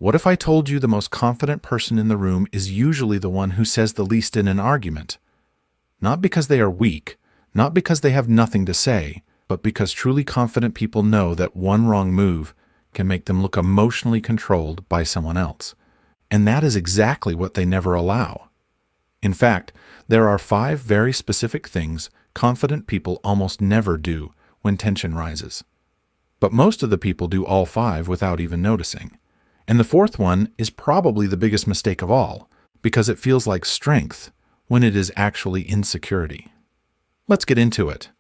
What if I told you the most confident person in the room is usually the one who says the least in an argument? Not because they are weak, not because they have nothing to say, but because truly confident people know that one wrong move can make them look emotionally controlled by someone else. And that is exactly what they never allow. In fact, there are 5 very specific things confident people almost never do when tension rises. But most of the people do all 5 without even noticing. And the 4th one is probably the biggest mistake of all, because it feels like strength when it is actually insecurity. Let's get into it.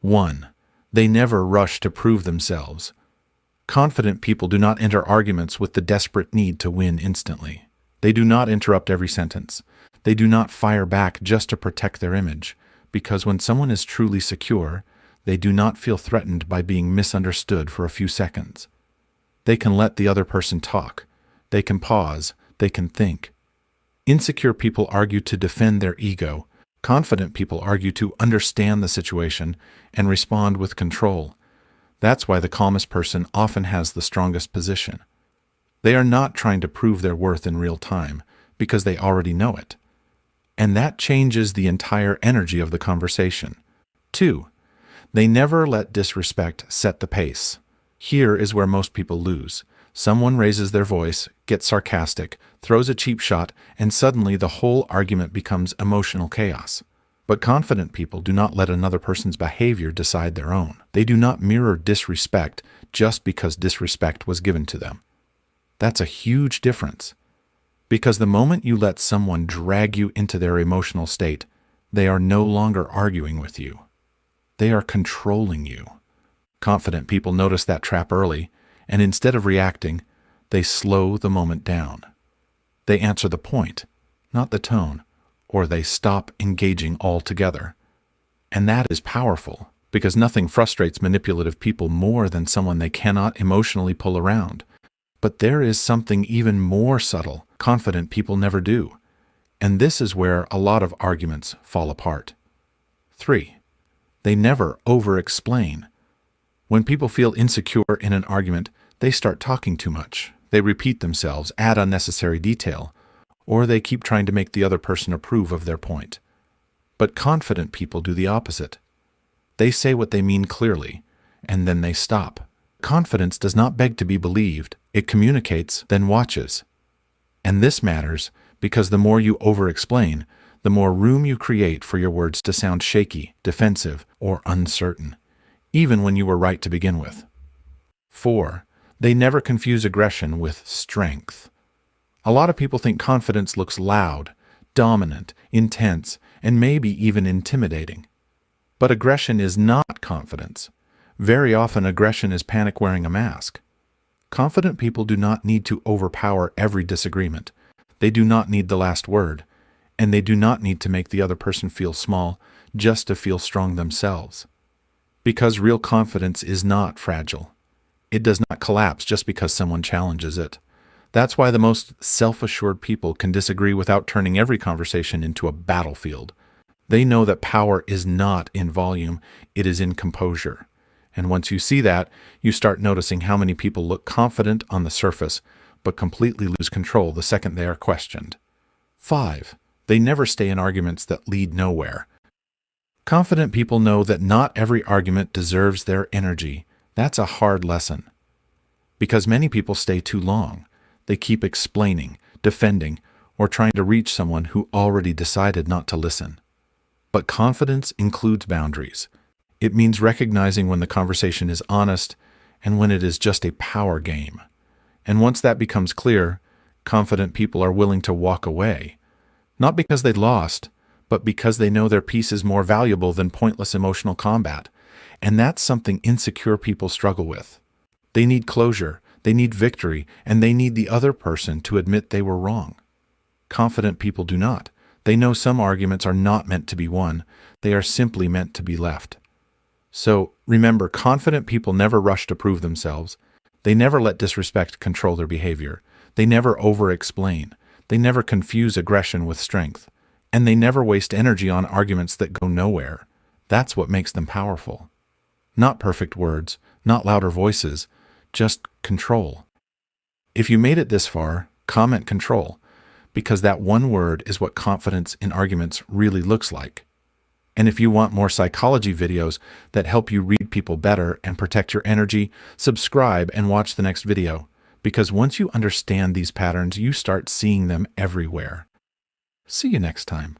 1. They never rush to prove themselves. Confident people do not enter arguments with the desperate need to win instantly. They do not interrupt every sentence. They do not fire back just to protect their image, because when someone is truly secure, they do not feel threatened by being misunderstood for a few seconds. They can let the other person talk. They can pause. They can think. Insecure people argue to defend their ego. Confident people argue to understand the situation and respond with control. That's why the calmest person often has the strongest position. They are not trying to prove their worth in real time, because they already know it. And that changes the entire energy of the conversation. 2. They never let disrespect set the pace. Here is where most people lose. Someone raises their voice, gets sarcastic, throws a cheap shot, and suddenly the whole argument becomes emotional chaos. But confident people do not let another person's behavior decide their own. They do not mirror disrespect just because disrespect was given to them. That's a huge difference. Because the moment you let someone drag you into their emotional state, they are no longer arguing with you. They are controlling you. Confident people notice that trap early, and instead of reacting, they slow the moment down. They answer the point, not the tone, or they stop engaging altogether. And that is powerful, because nothing frustrates manipulative people more than someone they cannot emotionally pull around. But there is something even more subtle confident people never do, and this is where a lot of arguments fall apart. 3. They never over-explain. When people feel insecure in an argument, they start talking too much. They repeat themselves, add unnecessary detail, or they keep trying to make the other person approve of their point. But confident people do the opposite. They say what they mean clearly, and then they stop. Confidence does not beg to be believed. It communicates, then watches. And this matters because the more you over-explain, the more room you create for your words to sound shaky, defensive, or uncertain, even when you were right to begin with. 4. They never confuse aggression with strength. A lot of people think confidence looks loud, dominant, intense, and maybe even intimidating. But aggression is not confidence. Very often, aggression is panic wearing a mask. Confident people do not need to overpower every disagreement. They do not need the last word, and they do not need to make the other person feel small just to feel strong themselves. Because real confidence is not fragile. It does not collapse just because someone challenges it. That's why the most self-assured people can disagree without turning every conversation into a battlefield. They know that power is not in volume, it is in composure. And once you see that, you start noticing how many people look confident on the surface, but completely lose control the second they are questioned. 5. They never stay in arguments that lead nowhere. Confident people know that not every argument deserves their energy. That's a hard lesson. Because many people stay too long. They keep explaining, defending, or trying to reach someone who already decided not to listen. But confidence includes boundaries. It means recognizing when the conversation is honest and when it is just a power game. And once that becomes clear, confident people are willing to walk away. Not because they lost, but because they know their peace is more valuable than pointless emotional combat. And that's something insecure people struggle with. They need closure, they need victory, and they need the other person to admit they were wrong. Confident people do not. They know some arguments are not meant to be won. They are simply meant to be left. So remember, confident people never rush to prove themselves. They never let disrespect control their behavior. They never over-explain. They never confuse aggression with strength. And they never waste energy on arguments that go nowhere. That's what makes them powerful. Not perfect words, not louder voices, just control. If you made it this far, comment control, because that one word is what confidence in arguments really looks like. And if you want more psychology videos that help you read people better and protect your energy, subscribe and watch the next video, because once you understand these patterns, you start seeing them everywhere. See you next time.